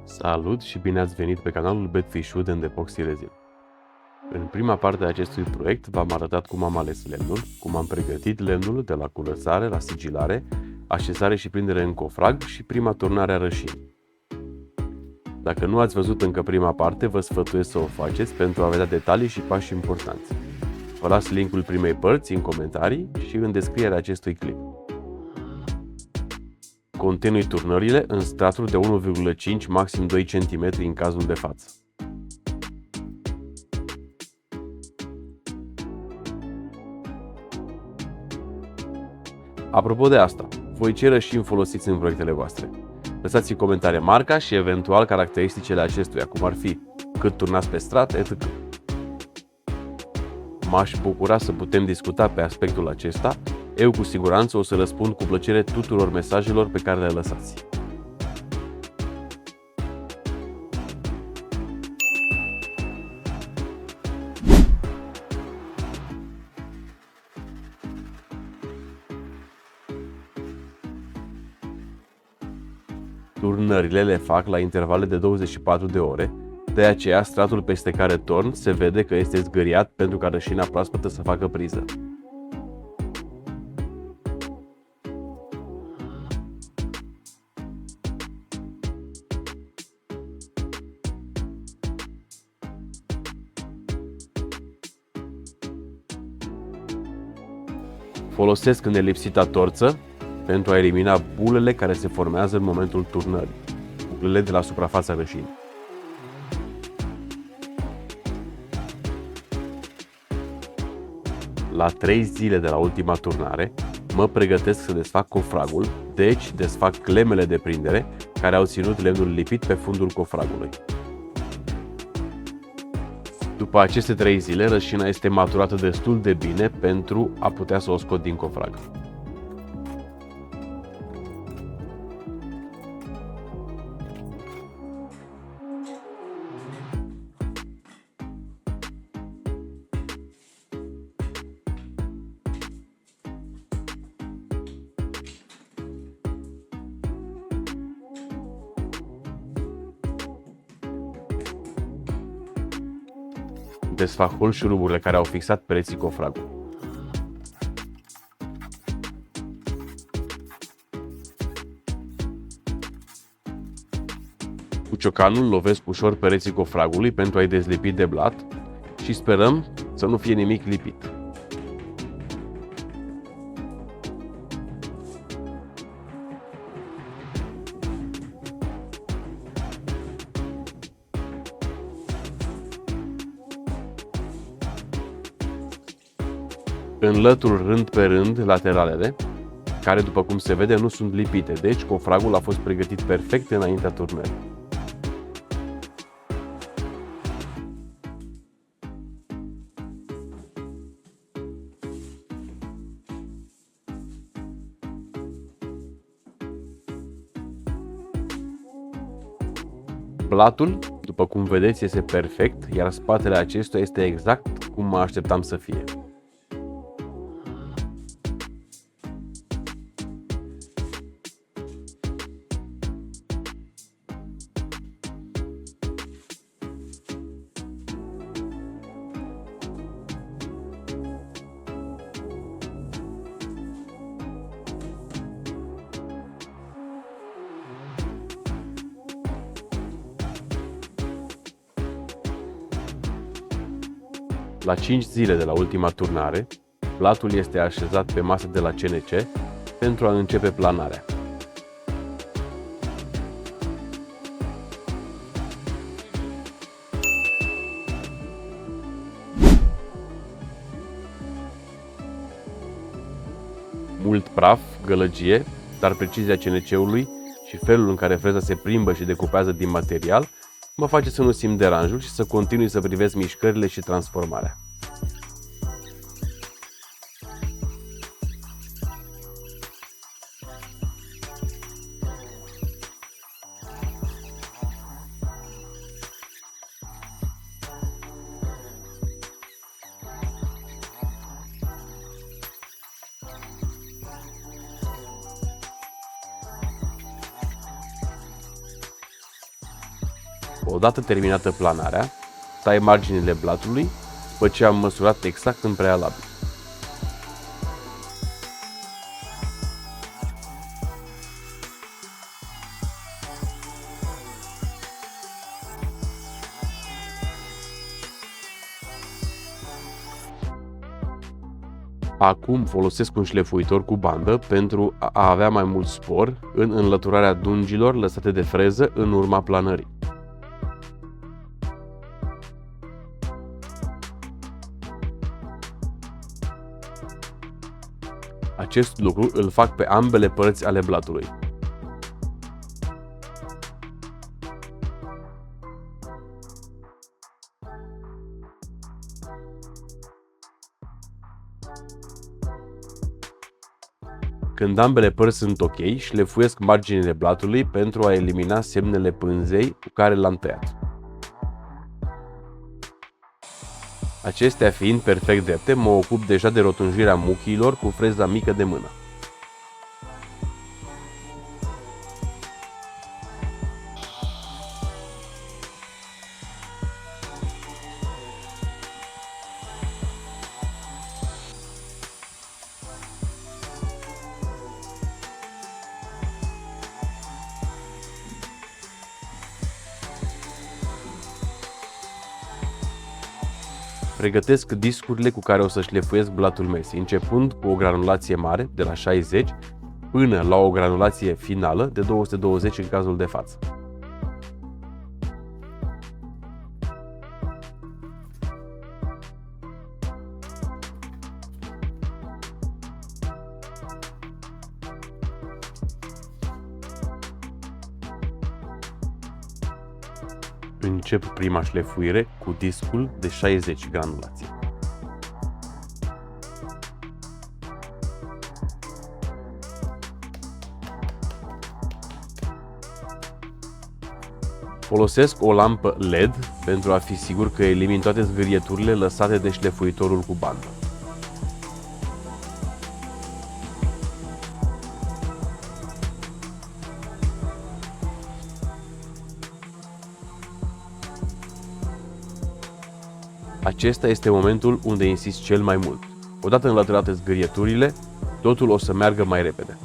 Salut și bine ați venit pe canalul Betfish Wood and Epoxy Resin. În prima parte a acestui proiect v-am arătat cum am ales lemnul, cum am pregătit lemnul de la curățare la sigilare, așezare și prindere în cofrag și prima turnare a rășinii. Dacă nu ați văzut încă prima parte, vă sfătuiesc să o faceți pentru a vedea detalii și pași importanți. Vă las linkul primei părți în comentarii și în descrierea acestui clip. Continui turnările în straturi de 1,5 maxim 2 cm în cazul de față. Apropo de asta, voi ce rășini folosiți în proiectele voastre? Lăsați în comentarii marca și eventual caracteristicile acestuia, cum ar fi cât turnați pe strat, etc. M-aș bucura să putem discuta pe aspectul acesta. Eu cu siguranță o să răspund cu plăcere tuturor mesajelor pe care le lăsați. Turnările le fac la intervale de 24 de ore, de aceea stratul peste care torn se vede că este zgâriat pentru ca rășina proaspătă să facă priză. Folosesc nelipsita torță pentru a elimina bulele care se formează în momentul turnării, bulele de la suprafața rășinii. La 3 zile de la ultima turnare, mă pregătesc să desfac cofragul, deci desfac clemele de prindere care au ținut lemnul lipit pe fundul cofragului. După aceste 3 zile, rășina este maturată destul de bine pentru a putea să o scot din cofrag. Desfac holșuruburile care au fixat pereții cofragului. Cu ciocanul lovesc ușor pereții cofragului pentru a-i dezlipi de blat și sperăm să nu fie nimic lipit. Înlătur rând pe rând lateralele, care după cum se vede nu sunt lipite, deci cofragul a fost pregătit perfect înaintea turnării. Blatul, după cum vedeți, este perfect, iar spatele acestuia este exact cum mă așteptam să fie. La 5 zile de la ultima turnare, blatul este așezat pe masă de la CNC pentru a începe planarea. Mult praf, gălăgie, dar precizia CNC-ului și felul în care freza se plimbă și decupează din material mă face să nu simt deranjul și să continui să privesc mișcările și transformarea. Odată terminată planarea, tai marginile blatului, după ce am măsurat exact în prealabil. Acum folosesc un șlefuitor cu bandă pentru a avea mai mult spor în înlăturarea dungilor lăsate de freză în urma planării. Acest lucru îl fac pe ambele părți ale blatului. Când ambele părți sunt ok, șlefuiesc marginile blatului pentru a elimina semnele pânzei cu care l-am tăiat. Acestea fiind perfect drepte, mă ocup deja de rotunjirea muchiilor cu freza mică de mână. Pregătesc discurile cu care o să șlefuiesc blatul mesii, începând cu o granulație mare, de la 60, până la o granulație finală, de 220 în cazul de față. Încep prima șlefuire cu discul de 60 granulații. Folosesc o lampă LED pentru a fi sigur că elimin toate zgârieturile lăsate de șlefuitorul cu bandă. Acesta este momentul unde insist cel mai mult. Odată înlăturate zgârieturile, totul o să meargă mai repede.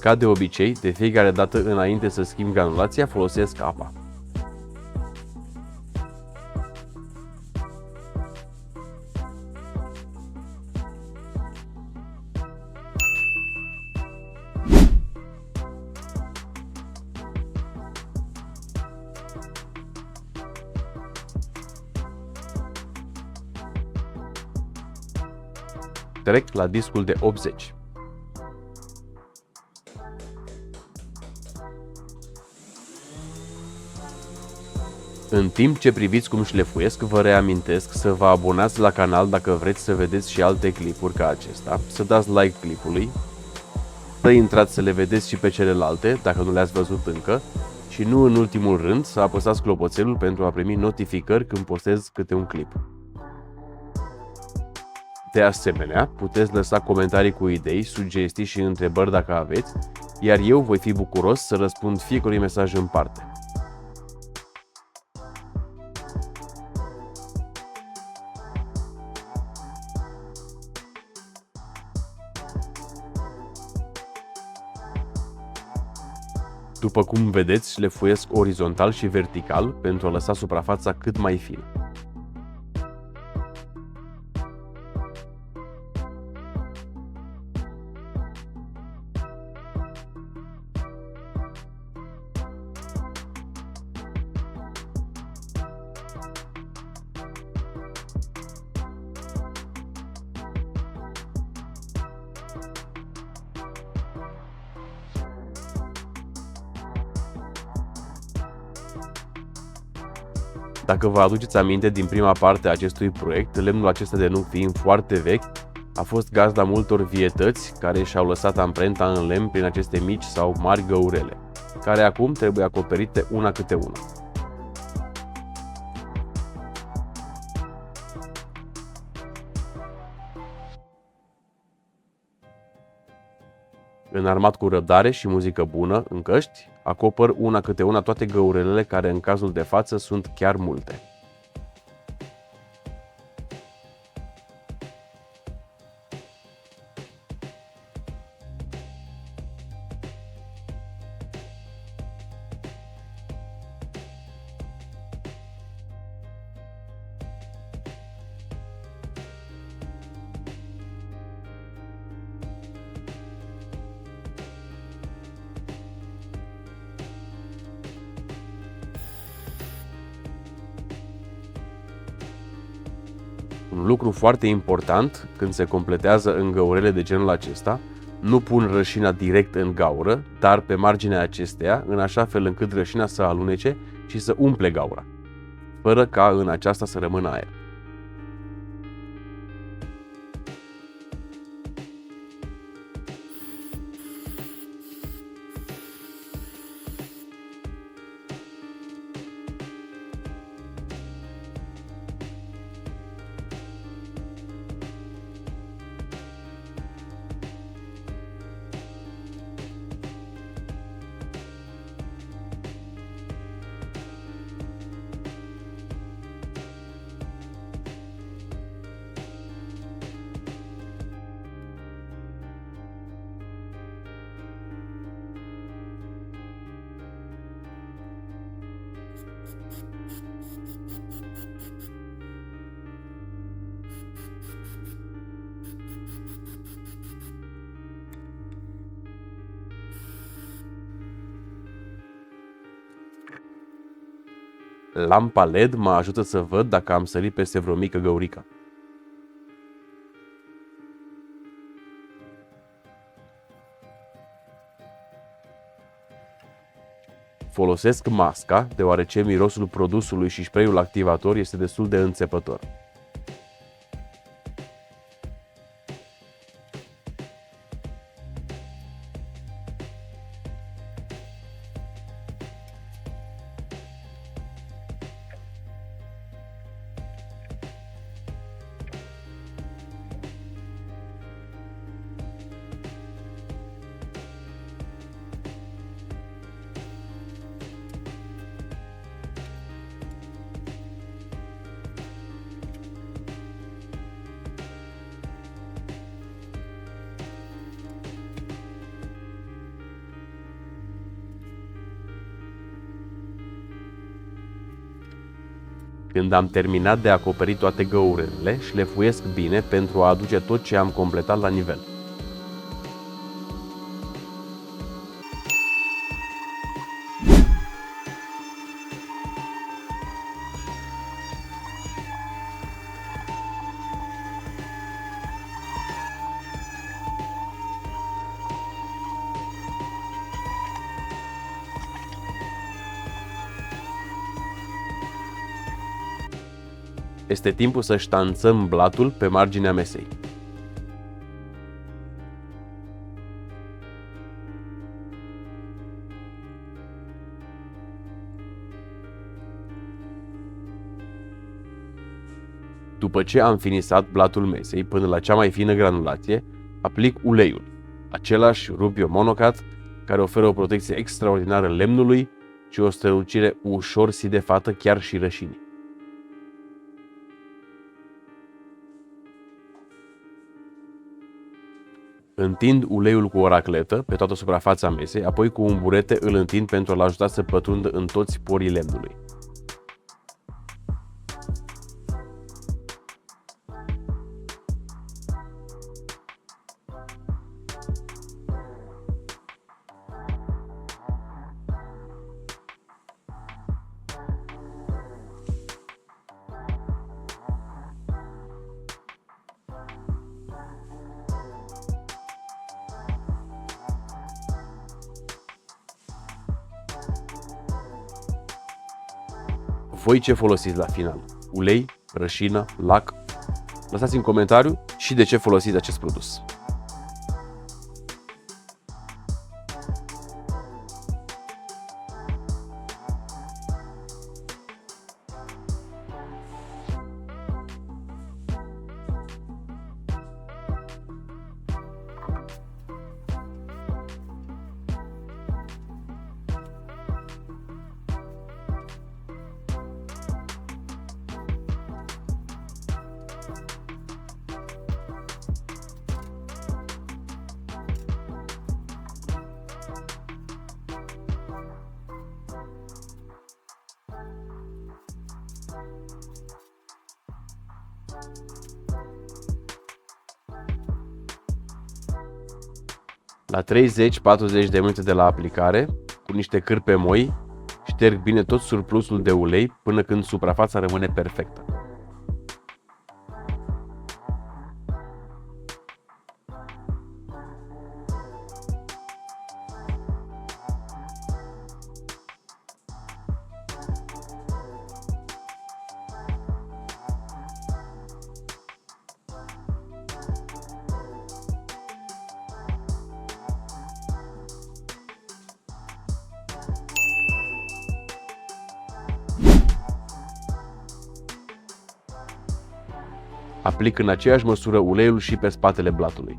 Ca de obicei, de fiecare dată înainte să schimb granulația, folosesc apa. Trec la discul de 80. În timp ce priviți cum șlefuiesc, vă reamintesc să vă abonați la canal dacă vreți să vedeți și alte clipuri ca acesta, să dați like clipului, să intrați să le vedeți și pe celelalte, dacă nu le-ați văzut încă, și nu în ultimul rând să apăsați clopoțelul pentru a primi notificări când postez câte un clip. De asemenea, puteți lăsa comentarii cu idei, sugestii și întrebări dacă aveți, iar eu voi fi bucuros să răspund fiecărui mesaj în parte. După cum vedeți, șlefuiesc orizontal și vertical pentru a lăsa suprafața cât mai fină. Dacă vă aduceți aminte din prima parte a acestui proiect, lemnul acesta de nuc fiind foarte vechi, a fost gazda multor vietăți care și-au lăsat amprenta în lemn prin aceste mici sau mari găurele, care acum trebuie acoperite una câte una. Înarmat cu răbdare și muzică bună, în căști, acopăr una câte una toate găurelele care în cazul de față sunt chiar multe. Un lucru foarte important când se completează în găurele de genul acesta, nu pun rășina direct în gaură, dar pe marginea acesteia, în așa fel încât rășina să alunece și să umple gaura, fără ca în aceasta să rămână aer. Lampa LED mă ajută să văd dacă am sărit peste vreo mică găurică. Folosesc masca, deoarece mirosul produsului și spray-ul activator este destul de înțepător. Când am terminat de acoperit toate găurele, șlefuiesc bine pentru a aduce tot ce am completat la nivel. Este timpul să ștanțăm blatul pe marginea mesei. După ce am finisat blatul mesei până la cea mai fină granulație, aplic uleiul, același Rubio Monocat, care oferă o protecție extraordinară lemnului și o strălucire ușor sidefată chiar și rășinii. Întind uleiul cu o racletă pe toată suprafața mesei, apoi cu un burete îl întind pentru a-l ajuta să pătrundă în toți porii lemnului. Voi ce folosiți la final? Ulei, rășină, lac? Lăsați în comentariu și de ce folosiți acest produs. La 30-40 de minute de la aplicare, cu niște cârpe moi, șterg bine tot surplusul de ulei până când suprafața rămâne perfectă. Aplic în aceeași măsură uleiul și pe spatele blatului.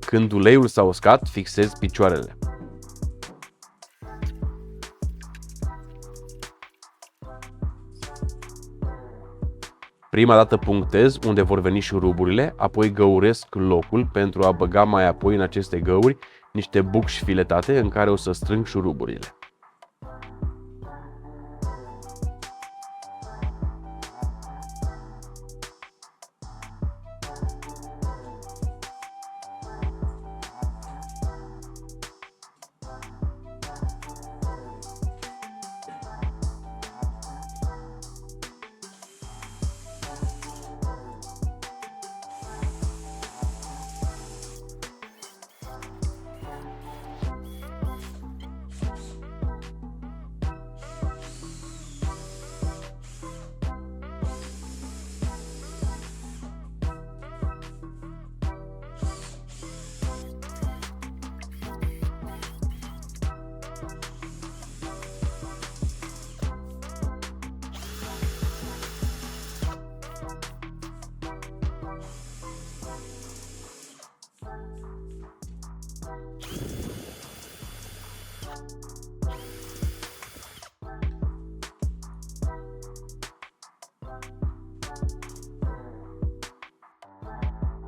Când uleiul s-a uscat, fixez picioarele. Prima dată punctez unde vor veni șuruburile, apoi găuresc locul pentru a băga mai apoi în aceste găuri niște bucși filetate în care o să strâng șuruburile.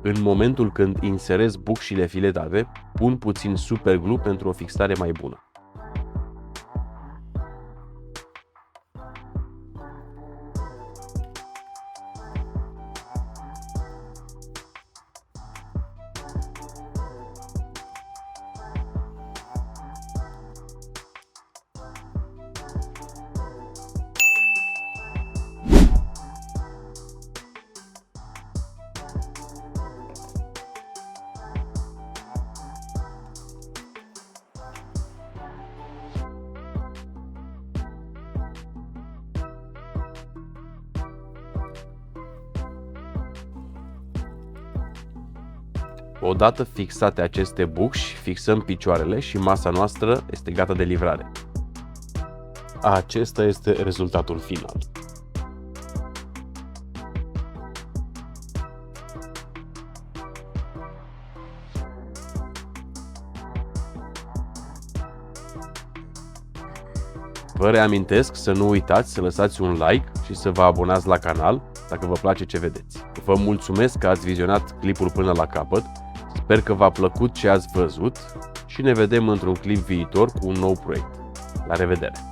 În momentul când inserez bucșile filetate, pun puțin superglue pentru o fixare mai bună. Odată fixate aceste bucși, fixăm picioarele și masa noastră este gata de livrare. Acesta este rezultatul final. Vă reamintesc să nu uitați să lăsați un like și să vă abonați la canal dacă vă place ce vedeți. Vă mulțumesc că ați vizionat clipul până la capăt, sper că v-a plăcut ce ați văzut și ne vedem într-un clip viitor cu un nou proiect. La revedere!